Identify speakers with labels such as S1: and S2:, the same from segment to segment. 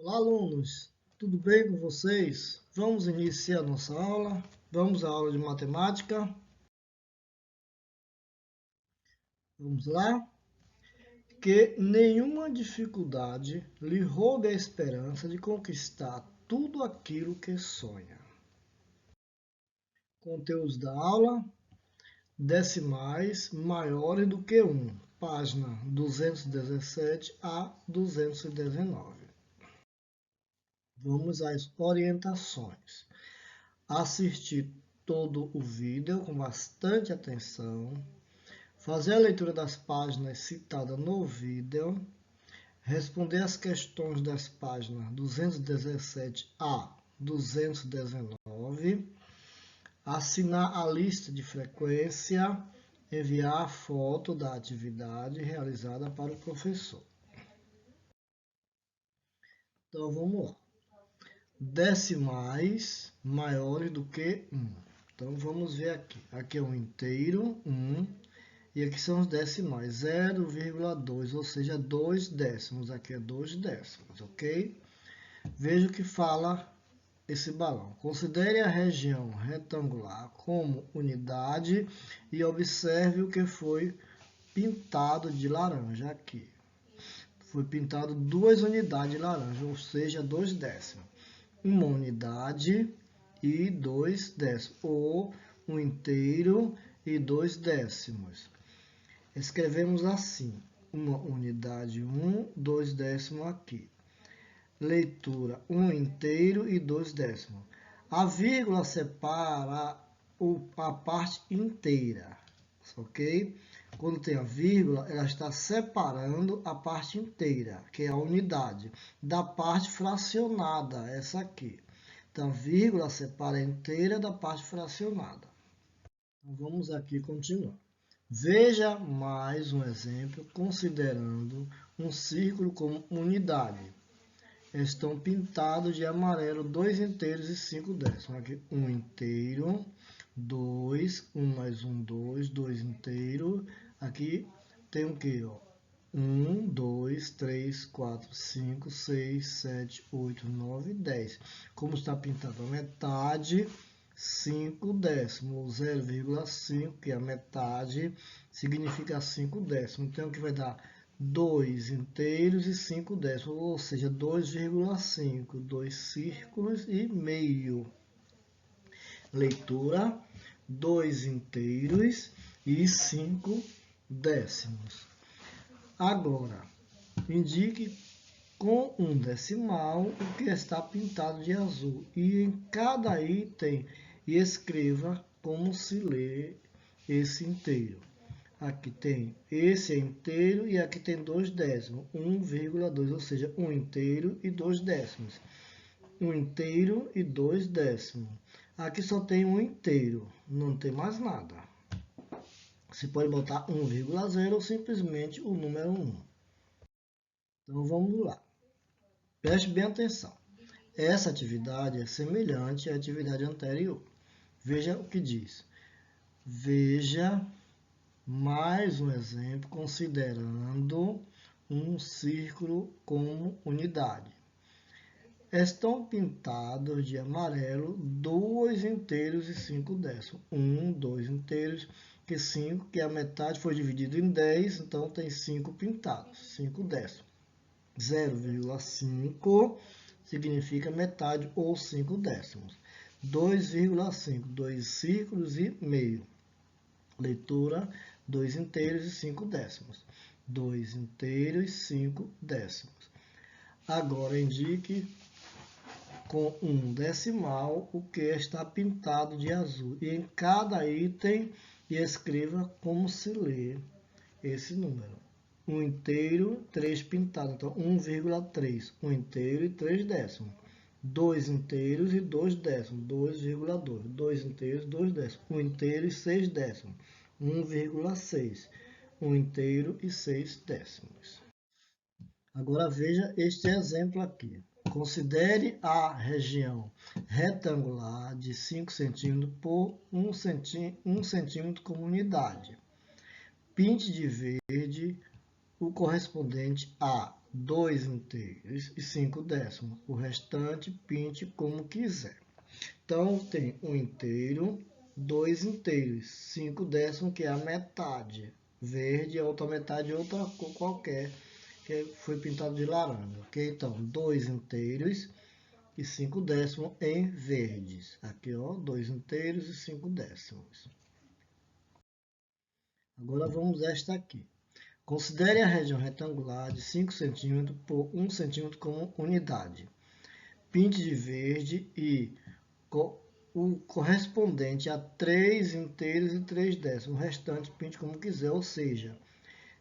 S1: Olá, alunos! Tudo bem com vocês? Vamos iniciar nossa aula. Vamos à aula de matemática. Vamos lá? Que nenhuma dificuldade lhe roube a esperança de conquistar tudo aquilo que sonha. Conteúdos da aula: decimais maiores do que 1, página 217 a 219. Vamos às orientações. Assistir todo o vídeo com bastante atenção, fazer a leitura das páginas citadas no vídeo, responder as questões das páginas 217 a 219, assinar a lista de frequência, enviar a foto da atividade realizada para o professor. Então vamos lá. Decimais maiores do que 1. Então, vamos ver aqui. Aqui é um inteiro, 1, e aqui são os decimais, 0,2, ou seja, 2 décimos. Aqui é 2 décimos, ok? Veja o que fala esse balão. Considere a região retangular como unidade e observe o que foi pintado de laranja aqui. Foi pintado 2 unidades de laranja, ou seja, 2 décimos. Uma unidade e 2 décimos, ou um inteiro e 2 décimos. Escrevemos assim, uma unidade, 1, 2 décimos aqui. Leitura, 1 inteiro e 2 décimos. A vírgula separa a parte inteira, ok? Quando tem a vírgula, ela está separando a parte inteira, que é a unidade, da parte fracionada, essa aqui. Então, a vírgula separa a inteira da parte fracionada. Então, vamos aqui continuar. Veja mais um exemplo, considerando um círculo como unidade. Estão pintados de amarelo 2 inteiros e 5 décimos. Aqui, 1 inteiro, 2, 1 mais 1, 2, 2 inteiro. Aqui tem o que? 1, 2, 3, 4, 5, 6, 7, 8, 9, 10. Como está pintado a metade, 5 décimos, 0,5, que é a metade, significa 5 décimos. Então, o que vai dar? 2 inteiros e 5 décimos, ou seja, 2,5, 2 círculos e meio. Leitura, 2 inteiros e 5 décimos. Agora, indique com um decimal o que está pintado de azul e em cada item escreva como se lê esse inteiro. Aqui tem esse é inteiro e aqui tem 2 décimos, 1,2, ou seja, 1 inteiro e 2 décimos. 1 inteiro e 2 décimos. Aqui só tem 1 inteiro, não tem mais nada. Você pode botar 1,0 ou simplesmente o número 1. Então vamos lá. Preste bem atenção. Essa atividade é semelhante à atividade anterior. Veja o que diz. Veja mais um exemplo, considerando um círculo como unidade. Estão pintados de amarelo 2 inteiros e 5 décimos. 1, 2 inteiros, que 5, que a metade foi dividido em 10, então tem 5 pintados, 5 décimos. 0,5 significa metade ou 5 décimos. 2,5, 2 círculos e meio. Leitura, 2 inteiros e 5 décimos. 2 inteiros e 5 décimos. Agora indique com um decimal o que está pintado de azul. E em cada item escreva como se lê esse número. 1 inteiro, 3 pintado. Então, 1,3. 1 inteiro e 3 décimos. 2 inteiros e 2 décimos. 2,2. 2 inteiros, 2 décimos. 1 inteiro e 6 décimos. 1,6. 1 inteiro e 6 décimos. Agora veja este exemplo aqui. Considere a região retangular de 5 cm por 1 cm como unidade. Pinte de verde o correspondente a 2 inteiros e 5 décimos. O restante, pinte como quiser. Então, tem 1 inteiro, 2 inteiros, 5 décimos, que é a metade. Verde, a outra metade, outra cor qualquer, que foi pintado de laranja. Ok? Então, 2 inteiros e 5 décimos em verdes. Aqui, ó, 2 inteiros e 5 décimos. Agora vamos a esta aqui. Considere a região retangular de 5 cm por 1 cm como unidade. Pinte de verde e o correspondente a 3 inteiros e 3 décimos. O restante pinte como quiser, ou seja,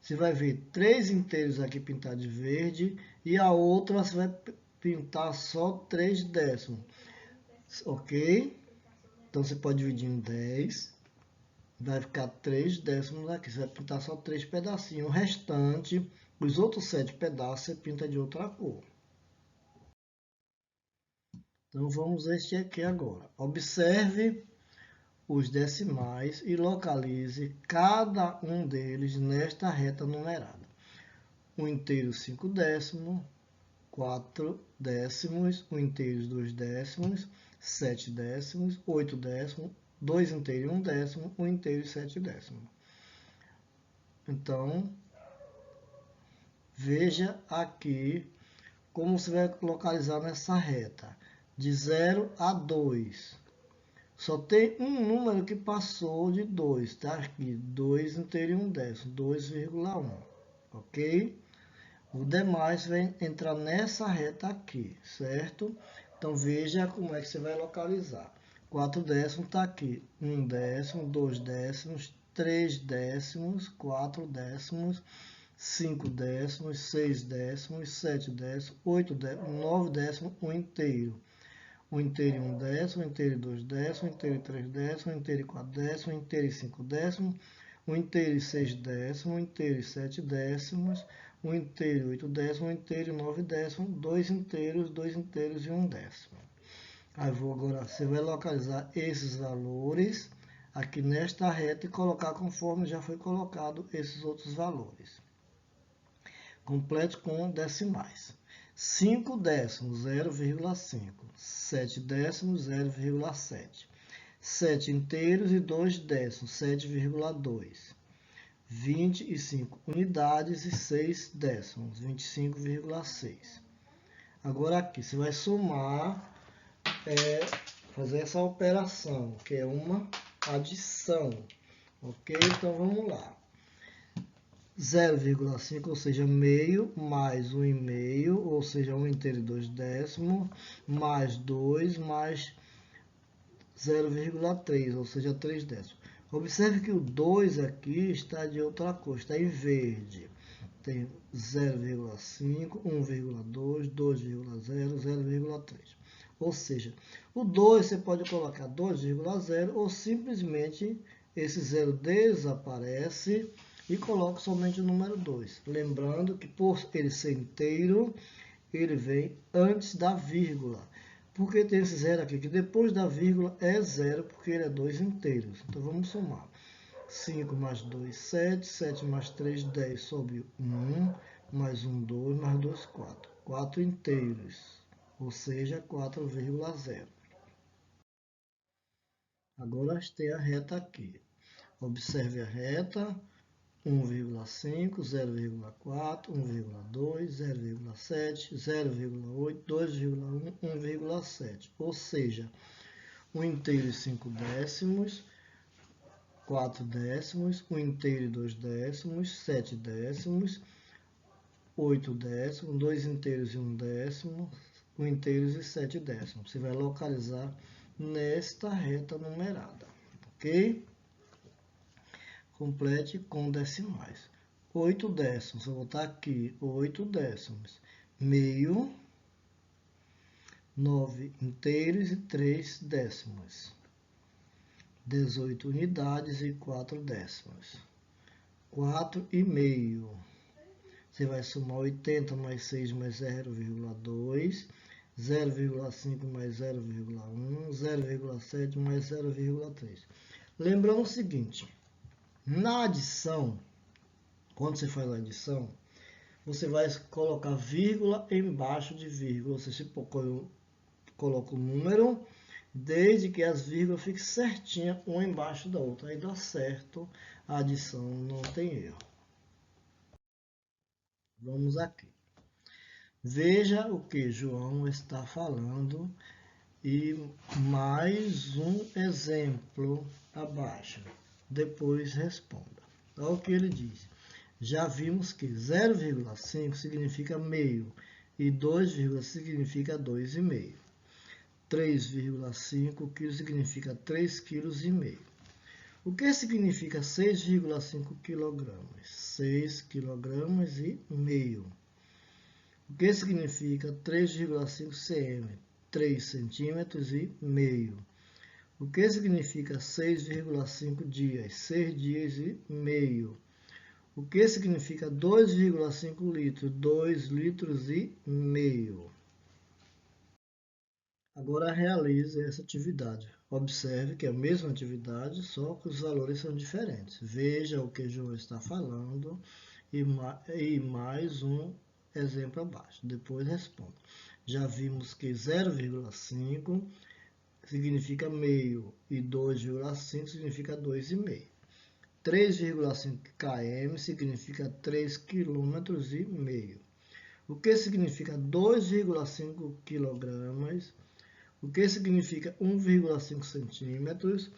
S1: você vai ver 3 inteiros aqui pintados de verde e a outra você vai pintar só 3 décimos. Ok? Então você pode dividir em 10. Vai ficar 3 décimos aqui. Você vai pintar só 3 pedacinhos. O restante, os outros 7 pedaços, você pinta de outra cor. Então vamos a este aqui agora. Observe os decimais e localize cada um deles nesta reta numerada. 1 inteiro 5 décimos, 4 décimos, 1 inteiro 2 décimos, 7 décimos, 8 décimos, 2 inteiros e 1 décimo, 1 inteiro e 7 décimos. Então, veja aqui como você vai localizar nessa reta. De 0 a 2. Só tem um número que passou de 2, tá? Aqui, 2 inteiro e 1 décimo, 2,1, ok? O demais vai entrar nessa reta aqui, certo? Então, veja como é que você vai localizar. 4 décimos está aqui, 1 décimo, 2 décimos, 3 décimos, 4 décimos, 5 décimos, 6 décimos, 7 décimos, 8 décimos, 9 décimos, 1 inteiro. 1 inteiro e 1 décimo, 1 inteiro e 2 décimos, 1 inteiro e 3 décimos, 1 inteiro e 4 décimos, 1 inteiro e 5 décimos, 1 inteiro e 6 décimos, 1 inteiro e 7 décimos, 1 inteiro e 8 décimos, 1 inteiro e 9 décimos, 2 inteiros e 1 décimo. Aí agora você vai localizar esses valores aqui nesta reta e colocar conforme já foi colocado esses outros valores. Complete com decimais. 5 décimos, 0,5. 7 décimos, 0,7. 7 inteiros e 2 décimos, 7,2. 25 unidades e 6 décimos, 25,6. Agora aqui, você vai somar, fazer essa operação, que é uma adição. Ok? Então, vamos lá. 0,5, ou seja, meio, mais 1,5, ou seja, 1 inteiro e 2 décimos, mais 2, mais 0,3, ou seja, 3 décimos. Observe que o 2 aqui está de outra cor, está em verde. Tem 0,5, 1,2, 2,0, 0,3. Ou seja, o 2 você pode colocar 2,0 ou simplesmente esse 0 desaparece e coloco somente o número 2. Lembrando que por ele ser inteiro, ele vem antes da vírgula. Porque tem esse zero aqui, que depois da vírgula é zero, porque ele é 2 inteiros. Então vamos somar. 5 mais 2, 7. 7 mais 3, 10. Sobe 1, mais 1, 2, mais 2, 4. 4 inteiros, ou seja, 4,0. Agora tem a reta aqui. Observe a reta. 1,5, 0,4, 1,2, 0,7, 0,8, 2,1, 1,7. Ou seja, 1 inteiro e 5 décimos, 4 décimos, 1 inteiro e 2 décimos, 7 décimos, 8 décimos, 2 inteiros e 1 décimo, 1 inteiros e 7 décimos. Você vai localizar nesta reta numerada, ok? Complete com decimais. 8 décimos, vou botar aqui 8 décimos, meio, 9 inteiros e 3 décimos, 18 unidades e 4 décimos, 4 e meio. Você vai somar 80 mais 6 mais 0,2, 0,5 mais 0,1, 0,7 mais 0,3. Lembrando o seguinte, na adição, quando você faz a adição, você vai colocar vírgula embaixo de vírgula. Você coloca o número, desde que as vírgulas fiquem certinhas uma embaixo da outra. Aí dá certo a adição, não tem erro. Vamos aqui. Veja o que João está falando e mais um exemplo abaixo. Depois responda. Olha o que ele diz. Já vimos que 0,5 significa meio e 2, significa 2,5. 3,5 kg significa 3,5 kg. O que significa 6,5 kg? 6,5 kg. O que significa 3,5 cm? 3 centímetros e meio. O que significa 6,5 dias? 6 dias e meio. O que significa 2,5 litros? 2 litros e meio. Agora realize essa atividade. Observe que é a mesma atividade, só que os valores são diferentes. Veja o que João está falando e mais um exemplo abaixo. Depois responda. Já vimos que 0,5 significa meio e 2,5 significa 2,5. 3,5 km significa 3 km e meio. O que significa 2,5 kg? O que significa 1,5 centímetros?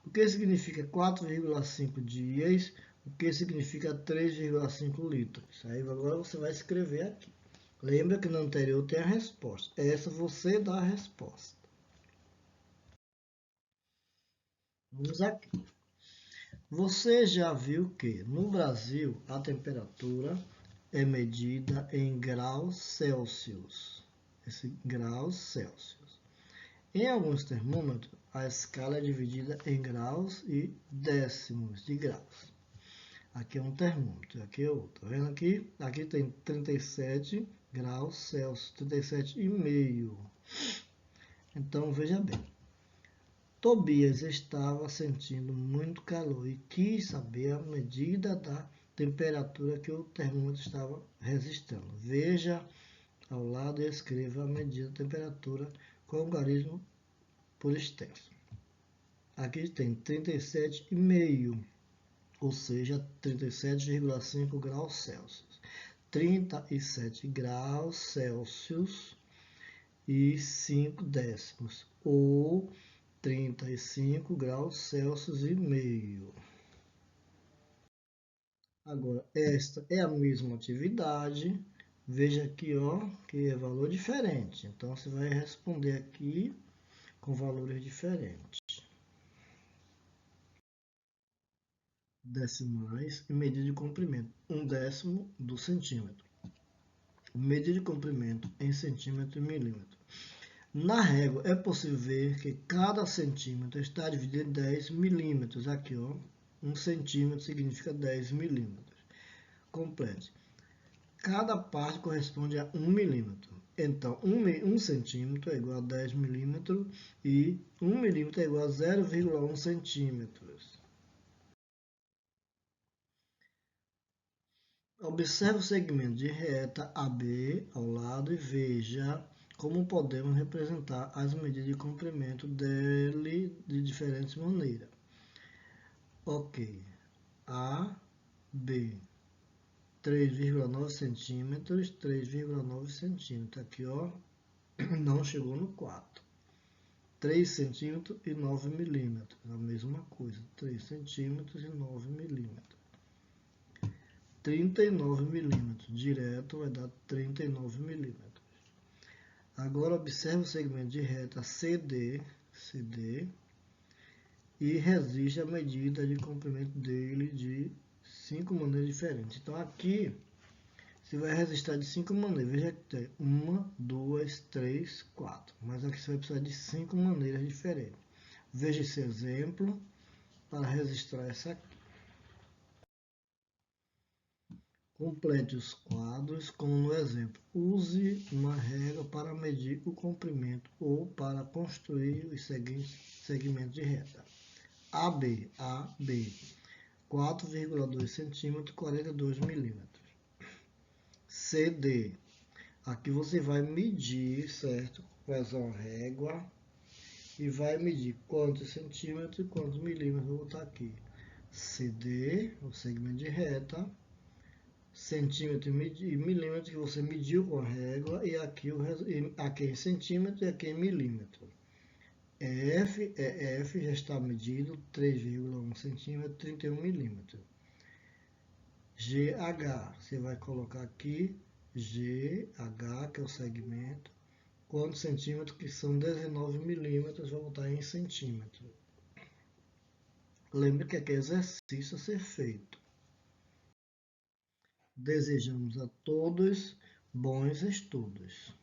S1: O que significa 4,5 dias? O que significa 3,5 litros? Aí agora você vai escrever aqui. Lembra que no anterior tem a resposta. Essa você dá a resposta. Vamos aqui. Você já viu que no Brasil a temperatura é medida em graus Celsius. Esse graus Celsius. Em alguns termômetros, a escala é dividida em graus e décimos de graus. Aqui é um termômetro, aqui é outro. Tá vendo aqui? Aqui tem 37 graus Celsius, 37,5. Então, veja bem. Tobias estava sentindo muito calor e quis saber a medida da temperatura que o termômetro estava registrando. Veja ao lado e escreva a medida da temperatura com o algarismo por extenso. Aqui tem 37,5, ou seja, 37,5 graus Celsius. 37 graus Celsius e 5 décimos, ou 35 graus Celsius e meio. Agora, esta é a mesma atividade. Veja aqui, ó, que é valor diferente. Então, você vai responder aqui com valores diferentes. Decimais e medida de comprimento. 1/10 do centímetro. Medida de comprimento em centímetro e milímetro. Na régua, é possível ver que cada centímetro está dividido em 10 milímetros. Aqui, ó, 1 centímetro significa 10 milímetros. Complete. Cada parte corresponde a 1 milímetro. Então, 1 centímetro é igual a 10 milímetros e 1 milímetro é igual a 0,1 centímetros. Observe o segmento de reta AB ao lado e veja como podemos representar as medidas de comprimento dele de diferentes maneiras. Ok, A, B, 3,9 centímetros, 3,9 centímetros. Aqui, ó, não chegou no 4. 3 centímetros e 9 milímetros. A mesma coisa, 3 centímetros e 9 milímetros. 39 milímetros. Direto vai dar 39 milímetros. Agora observe o segmento de reta CD e registre a medida de comprimento dele de 5 maneiras diferentes. Então aqui você vai registrar de 5 maneiras. Veja que tem 1, 2, 3, 4. Mas aqui você vai precisar de 5 maneiras diferentes. Veja esse exemplo para registrar essa aqui. Complete os quadros, como no exemplo. Use uma régua para medir o comprimento ou para construir os seguintes segmentos de reta. AB, 4,2 cm, 42 milímetros. CD. Aqui você vai medir, certo? Vai usar uma régua e vai medir quantos centímetros e quantos milímetros. Vou botar aqui. CD, o segmento de reta, centímetro e milímetro que você mediu com a régua, e aqui, aqui em centímetro e aqui em milímetro. F já está medido 3,1 centímetro, 31 milímetros. GH, você vai colocar aqui GH, que é o segmento, quantos centímetros, que são 19 milímetros, vou botar em centímetro. Lembre que aqui é exercício a ser feito. Desejamos a todos bons estudos.